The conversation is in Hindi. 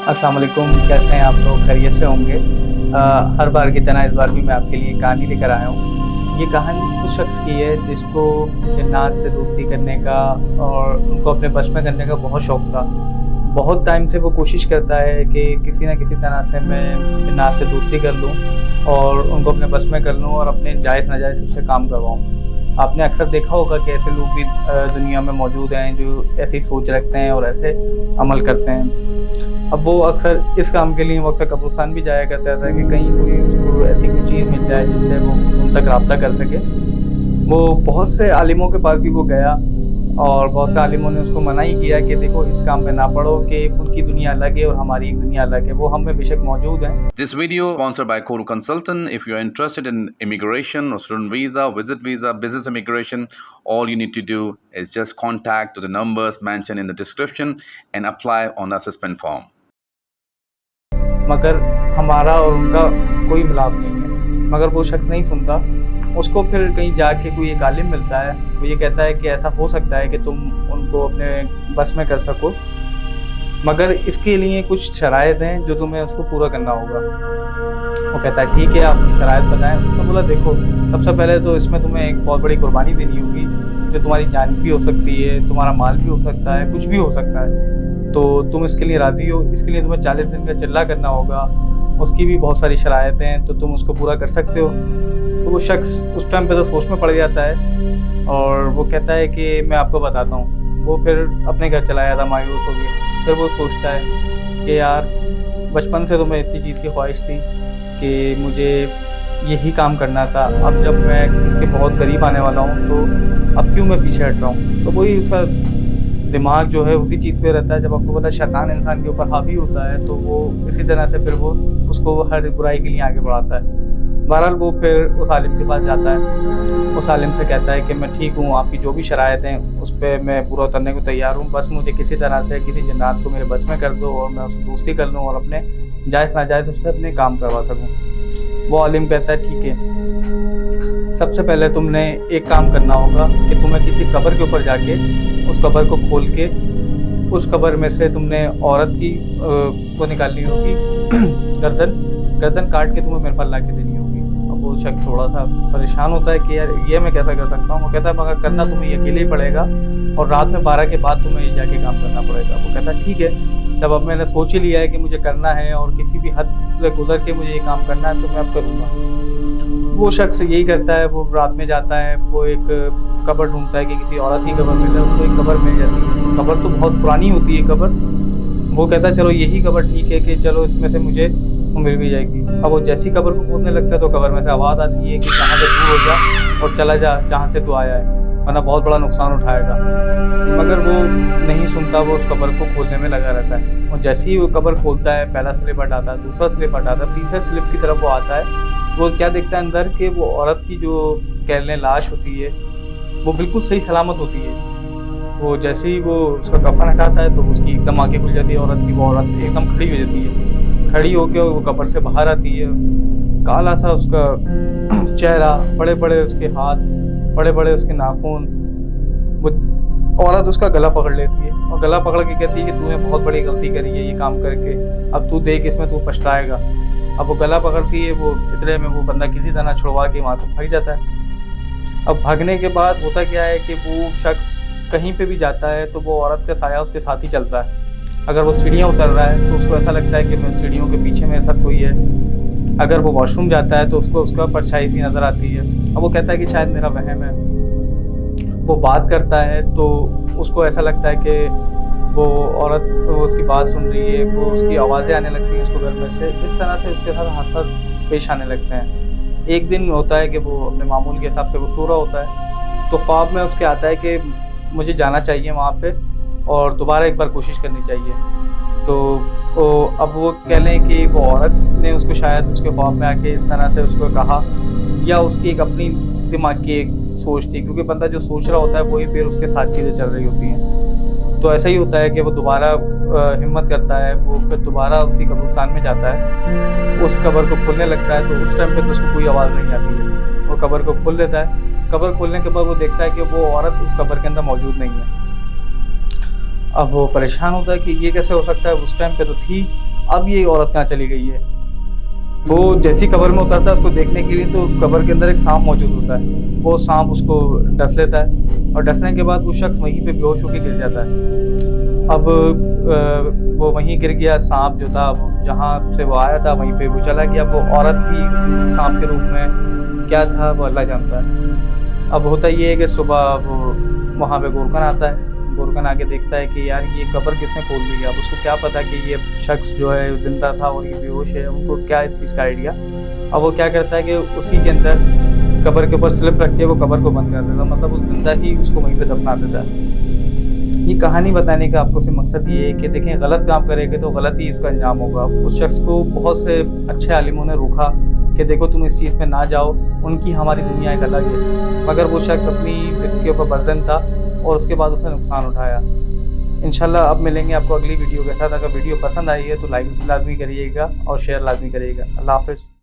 अस्सलाम वालेकुम, कैसे हैं आप लोग? खैरियत से होंगे। हर बार की तरह इस बार भी मैं आपके लिए कहानी लेकर आया हूँ। ये कहानी उस शख्स की है जिसको जिन्नात से दोस्ती करने का और उनको अपने बस में करने का बहुत शौक था। बहुत टाइम से वो कोशिश करता है कि किसी न किसी तरह से मैं जिन्नात से दोस्ती कर लूँ और उनको अपने बस में कर लूँ और अपने जायज़-नाजायज़ सबसे काम करवाऊँ। आपने अक्सर देखा होगा कि ऐसे लोग भी दुनिया में मौजूद हैं जो ऐसी सोच रखते हैं और ऐसे अमल करते हैं। अब वो अक्सर इस काम के लिए वो अक्सर कब्रिस्तान भी जाया करता था कि कहीं कोई उसको ऐसी कोई चीज़ मिल जाए जिससे वो उन तक राब्ता कर सके। वो बहुत से आलिमों के पास भी वो गया और बहुत से आलिमों ने उसको मना ही किया कि देखो इस काम में ना पड़ो कि उनकी दुनिया अलग है और हमारी एक दुनिया अलग है। वो हम में बेशक मौजूद हैं। This video sponsored by Koru Consultant. If you're interested in immigration or student visa, visit visa, business immigration, all you need to do is just contact the numbers mentioned in the description and apply on the assessment form. मगर हमारा और उनका कोई मिलाप नहीं है। मगर वो शख्स नहीं सुनता। उसको फिर कहीं जाके कोई एक आलिम मिलता है। वो ये कहता है कि ऐसा हो सकता है कि तुम उनको अपने बस में कर सको, मगर इसके लिए कुछ शराइत हैं जो तुम्हें उसको पूरा करना होगा। वो कहता है ठीक है, आप अपनी शराइत बताएँ। उसने बोला देखो, सबसे पहले तो इसमें तुम्हें एक बहुत बड़ी कुर्बानी देनी होगी, जो तुम्हारी जान भी हो सकती है, तुम्हारा माल भी हो सकता है, कुछ भी हो सकता है। तो तुम इसके लिए राज़ी हो? इसके लिए तुम्हें 40 दिन का चिल्ला करना होगा। उसकी भी बहुत सारी शराइतें हैं, तो तुम उसको पूरा कर सकते हो। तो वो शख्स उस टाइम पे तो सोच में पड़ जाता है और वो कहता है कि मैं आपको बताता हूँ। वो फिर अपने घर चला जाता मायूस हो के। फिर वो सोचता है कि यार बचपन से तो मैं इसी चीज़ की ख्वाहिश थी कि मुझे यही काम करना था। अब जब मैं इसके बहुत करीब आने वाला हूँ तो अब क्यों मैं पीछे हट रहा हूँ? तो वही उसका दिमाग जो है उसी चीज़ पे रहता है। जब आपको पता है शैतान इंसान के ऊपर हावी होता है तो वो इसी तरह से फिर वो उसको हर बुराई के लिए आगे बढ़ाता है। बहरहाल वो फिर उस आलिम के पास जाता है। उस आलिम से कहता है कि मैं ठीक हूँ, आपकी जो भी शराइत हैं उस पे मैं पूरा उतरने को तैयार हूँ, बस मुझे किसी तरह से किसी जिन्नात को मेरे बस में कर दो और मैं उससे दोस्ती कर लूँ और अपने जायज़-नाजायज़ उससे अपने काम करवा सकूँ। वो आलिम कहता है ठीक है, सबसे पहले तुमने एक काम करना होगा कि तुम्हें किसी कब्र के ऊपर जाके उस कब्र को खोल के उस कब्र में से तुमने औरत की को निकालनी होगी। गर्दन काट के तुम्हें मेरे पास ला के देनी होगी। अब वो शख्स थोड़ा सा परेशान होता है कि यार ये मैं कैसा कर सकता हूँ? वो कहता है मगर करना तुम्हें ये अकेले ही पड़ेगा और रात में 12 के बाद तुम्हें ये जाके काम करना पड़ेगा। वो कहता है ठीक है, जब अब मैंने सोच ही लिया है कि मुझे करना है और किसी भी हद से गुजर के मुझे ये काम करना है तो मैं अब करूँगा। वो शख्स यही करता है। वो रात में जाता है, वो एक कब्र ढूंढता है कि किसी औरत की कब्र मिल जाए। उसको एक कब्र मिल जाती है। कब्र तो बहुत पुरानी होती है कब्र। वो कहता है चलो यही कब्र ठीक है कि चलो इसमें से मुझे वो मिल भी जाएगी। अब वो जैसी कब्र को खोदने लगता है तो कब्र में से आवाज़ आती है कि यहाँ से दूर हो जा और चला जा जहाँ से तू आया है, वरना बहुत बड़ा नुकसान उठाएगा। मगर वो नहीं सुनता। वो उस कब्र को खोदने में लगा रहता है और जैसे ही वो कब्र खोलता है, पहला स्लिप हटाता है, दूसरा स्लिप हटाता है, तीसरा स्लिप की तरफ वो आता है। वो क्या देखता है अंदर कि वो औरत की जो कह लें लाश होती है वो बिल्कुल सही सलामत होती है। वो जैसे ही वो उसका कफन हटाता है तो उसकी एकदम आंखें खुल जाती है औरत की। वो औरत एकदम खड़ी हो जाती है। खड़ी होकर वो कब्र से बाहर आती है। काला सा उसका चेहरा, बड़े बड़े उसके हाथ, बड़े बड़े उसके नाखून। वो औरत उसका गला पकड़ लेती है और गला पकड़ के कहती है कि तूने बहुत बड़ी गलती करी है ये काम करके, अब तू देख इसमें तू पछताएगा। अब वो गला पकड़ती है। वो इतने में वो बंदा किसी तरह छुड़वा के वहाँ से भाग जाता है। अब भागने के बाद होता क्या है कि वो शख्स कहीं पे भी जाता है तो वो औरत का साया उसके साथ ही चलता है। अगर वो सीढ़ियाँ उतर रहा है तो उसको ऐसा लगता है कि मैं सीढ़ियों के पीछे मेरे साथ कोई है। अगर वो वॉशरूम जाता है तो उसको उसका परछाई सी नज़र आती है। अब वो कहता है कि शायद मेरा वहम है। वो बात करता है तो उसको ऐसा लगता है कि वो औरत वो उसकी बात सुन रही है। वो उसकी आवाज़ें आने लगती हैं उसको घर में से। इस तरह से उसके साथ हादसा पेश आने लगते हैं। एक दिन होता है कि वो अपने मामूल के हिसाब से वो सो रहा होता है तो ख्वाब में उसके आता है कि मुझे जाना चाहिए वहाँ पे और दोबारा एक बार कोशिश करनी चाहिए। तो अब वो कह लें कि वो औरत ने उसको शायद उसके ख्वाब में आके इस तरह से उसको कहा, या उसकी एक अपनी दिमाग की एक सोच थी, क्योंकि बंदा जो सोच रहा होता है वही फिर उसके साथ चीज़ें चल रही होती हैं। तो ऐसा ही होता है कि वो दोबारा हिम्मत करता है। वो फिर दोबारा उसी कब्रिस्तान में जाता है। उस कब्र को खोलने लगता है तो उस टाइम पे तो उसको कोई आवाज़ नहीं आती है। वो कब्र को खोल देता है। कब्र खोलने के बाद वो देखता है कि वो औरत उस कब्र के अंदर मौजूद नहीं है। अब वो परेशान होता है कि ये कैसे हो सकता है, उस टाइम पे तो थी। अब ये औरत कहाँ चली गई है। वो जैसी कब्र में उतरता है उसको देखने के लिए, तो उस कब्र के अंदर एक सांप मौजूद होता है। वो सांप उसको डस लेता है और डसने के बाद वो शख्स वहीं पे बेहोश होकर गिर जाता है। अब वो वहीं गिर गया, सांप जो था जहाँ से वो आया था वहीं पे वो चला गया। वो औरत थी सांप के रूप में, क्या था वो अल्लाह जानता है। अब होता ये है कि सुबह वो वहाँ पे गोरकन आता है। गोरकन आके देखता है कि यार ये कब्र किसने खोल दी है। अब उसको क्या पता कि ये शख्स जो है जिंदा था और ये बेहोश है, उनको क्या इस चीज़ का आइडिया। अब वो क्या करता है कि उसी के अंदर कब्र के ऊपर स्लिप रख के वो कब्र को बंद कर देता, मतलब वो जिंदा ही उसको वहीं पे दफना देता है। ये कहानी बताने का आपको सिर्फ मकसद ये है कि देखें, गलत काम करेंगे तो गलत ही इसका अंजाम होगा। उस शख्स को बहुत से अच्छे आलिमों ने रोका कि देखो तुम इस चीज़ में ना जाओ, उनकी हमारी दुनिया एक अलग है, मगर वो शख्स अपनी जिद के ऊपर बर्जन था और उसके बाद उसने नुकसान उठाया। इंशाल्लाह अब मिलेंगे आपको अगली वीडियो के साथ। अगर वीडियो पसंद आई है तो लाइक लाजमी करिएगा और शेयर लाजमी करिएगा। अल्लाह हाफ़िज़।